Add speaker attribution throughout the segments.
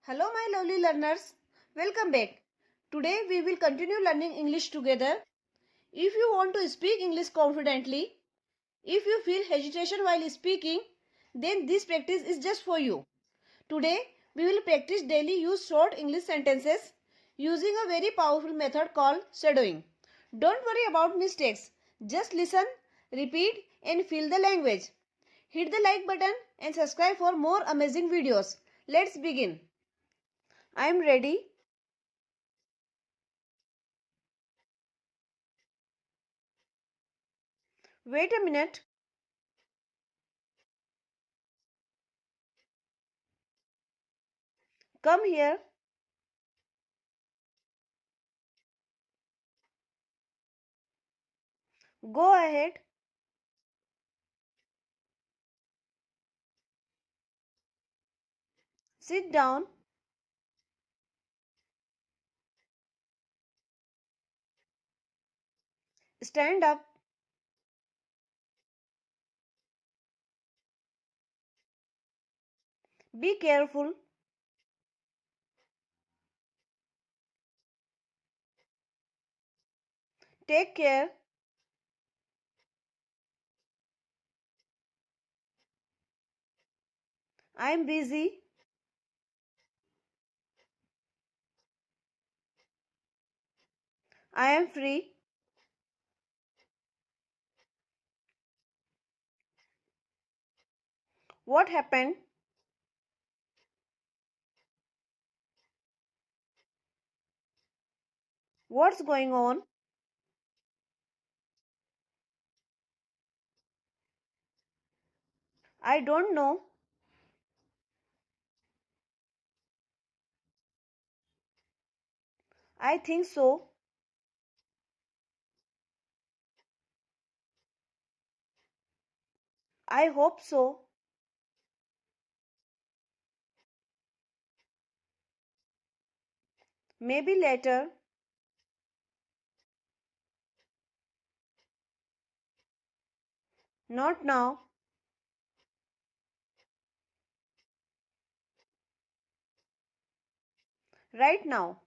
Speaker 1: Hello my lovely learners, welcome back. Today we will continue learning English together. If you want to speak English confidently, if you feel hesitation while speaking, then this practice is just for you. Today we will practice daily use short English sentences using a very powerful method called shadowing. Don't worry about mistakes, just listen, repeat and feel the language. Hit the like button and subscribe for more amazing videos. Let's begin. I am ready. Wait a minute. Come here. Go ahead. Sit down. Stand up. Be careful. Take care. I am busy. I am free. What happened? What's going on? I don't know. I think so. I hope so. Maybe later. Not now. Right now.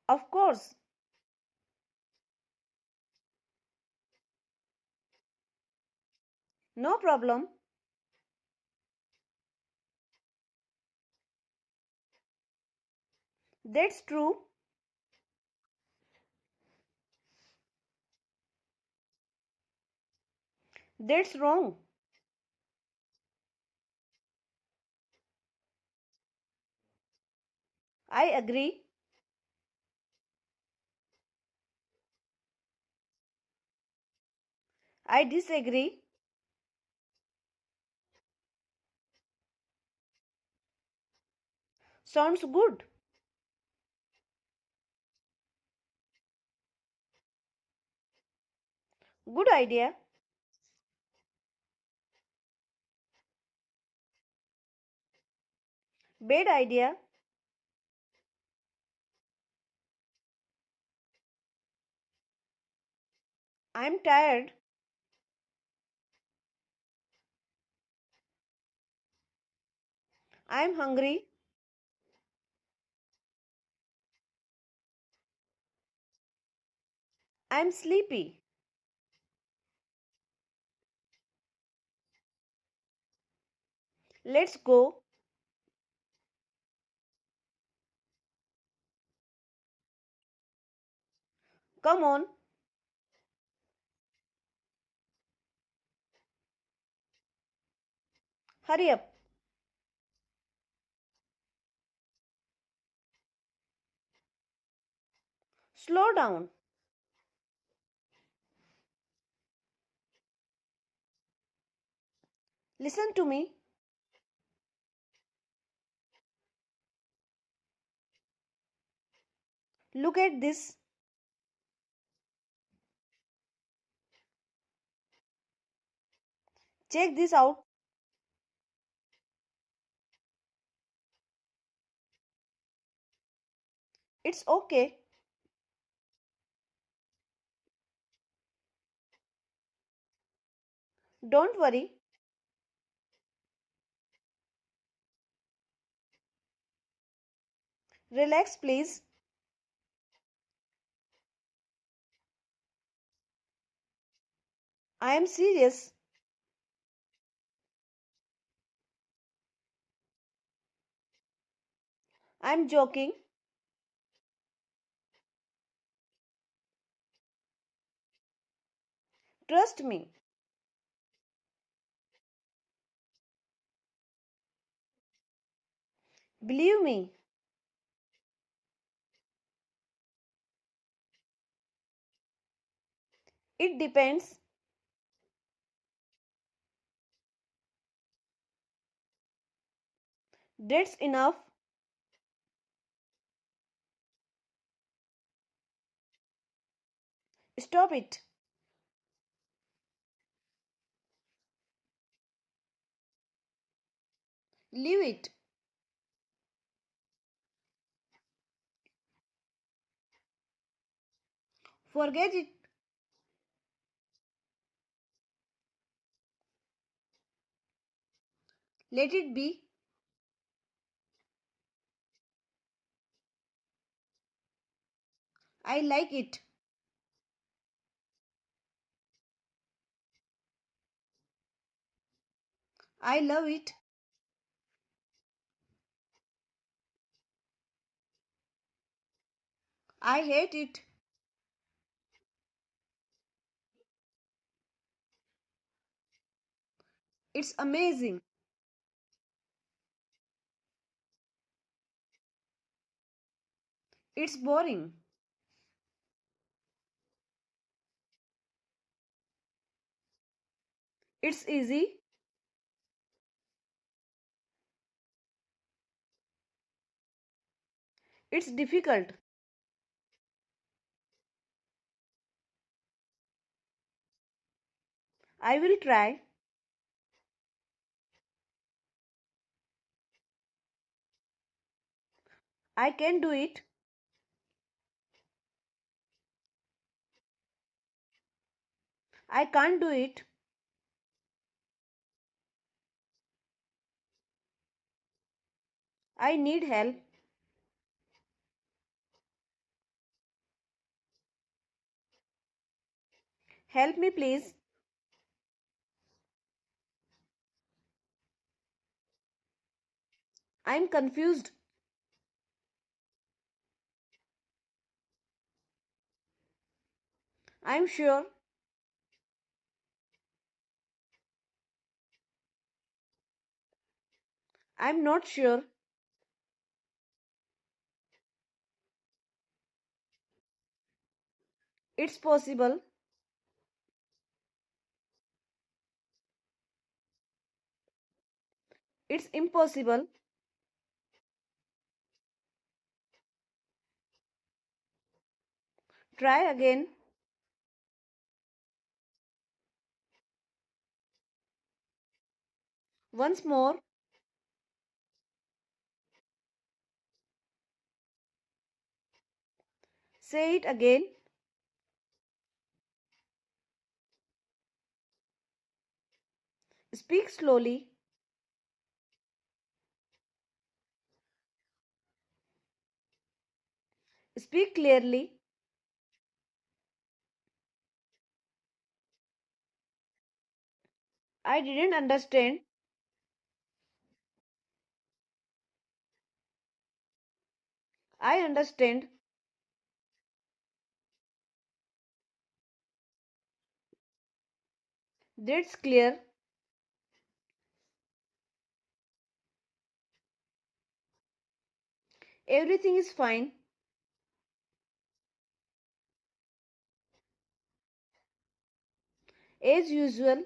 Speaker 1: Of course. No problem. That's true. That's wrong. I agree. I disagree. Sounds good. Good idea. Bad idea. I'm tired. I'm hungry. I'm sleepy. Let's go. Come on. Hurry up. Slow down. Listen to me. Look at this. Check this out. It's okay. Don't worry. Relax, please. I am serious. I am joking. Trust me. Believe me. It depends. That's enough. Stop it. Leave it. Forget it. Let it be. I like it. I love it. I hate it. It's amazing. It's boring. It's easy. It's difficult. I will try. I can do it. I can't do it. I need help. Help me, please. I'm confused. I'm sure. I'm not sure. It's possible. It's impossible. Try again. Once more. Say it again. Speak slowly. Speak clearly. I didn't understand. I understand. That's clear. Everything is fine. As usual.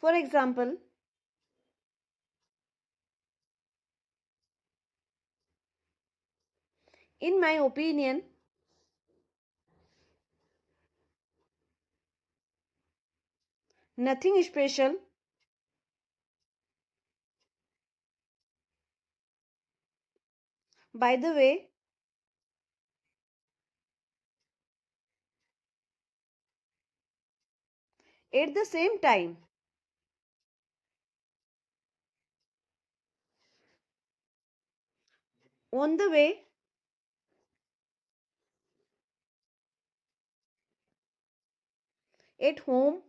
Speaker 1: For example, in my opinion, nothing special. By the way, at the same time. On the way, at home,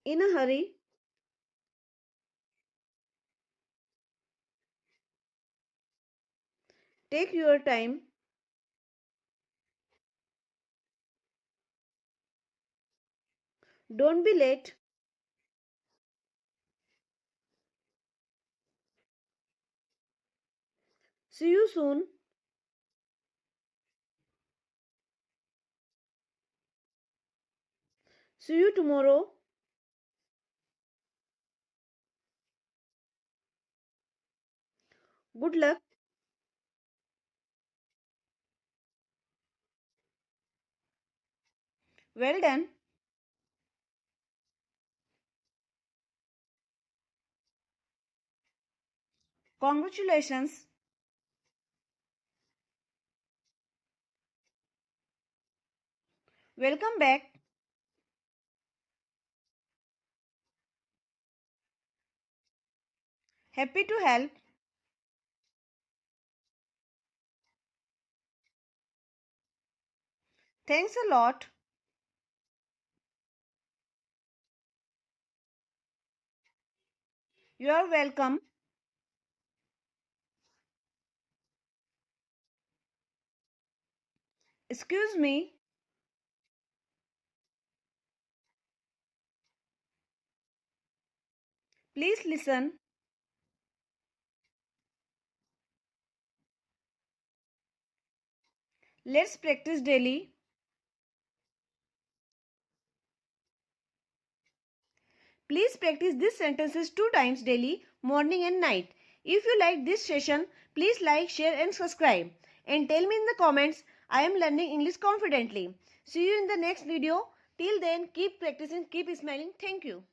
Speaker 1: in a hurry. Take your time. Don't be late. See you soon. See you tomorrow. Good luck. Well done. Congratulations. Welcome back. Happy to help. Thanks a lot. You are welcome. Excuse me. Please listen. Let's practice daily. Please practice these sentences 2 times daily, morning and night. If you like this session, please like, share and subscribe. And tell me in the comments, I am learning English confidently. See you in the next video. Till then, keep practicing, keep smiling. Thank you.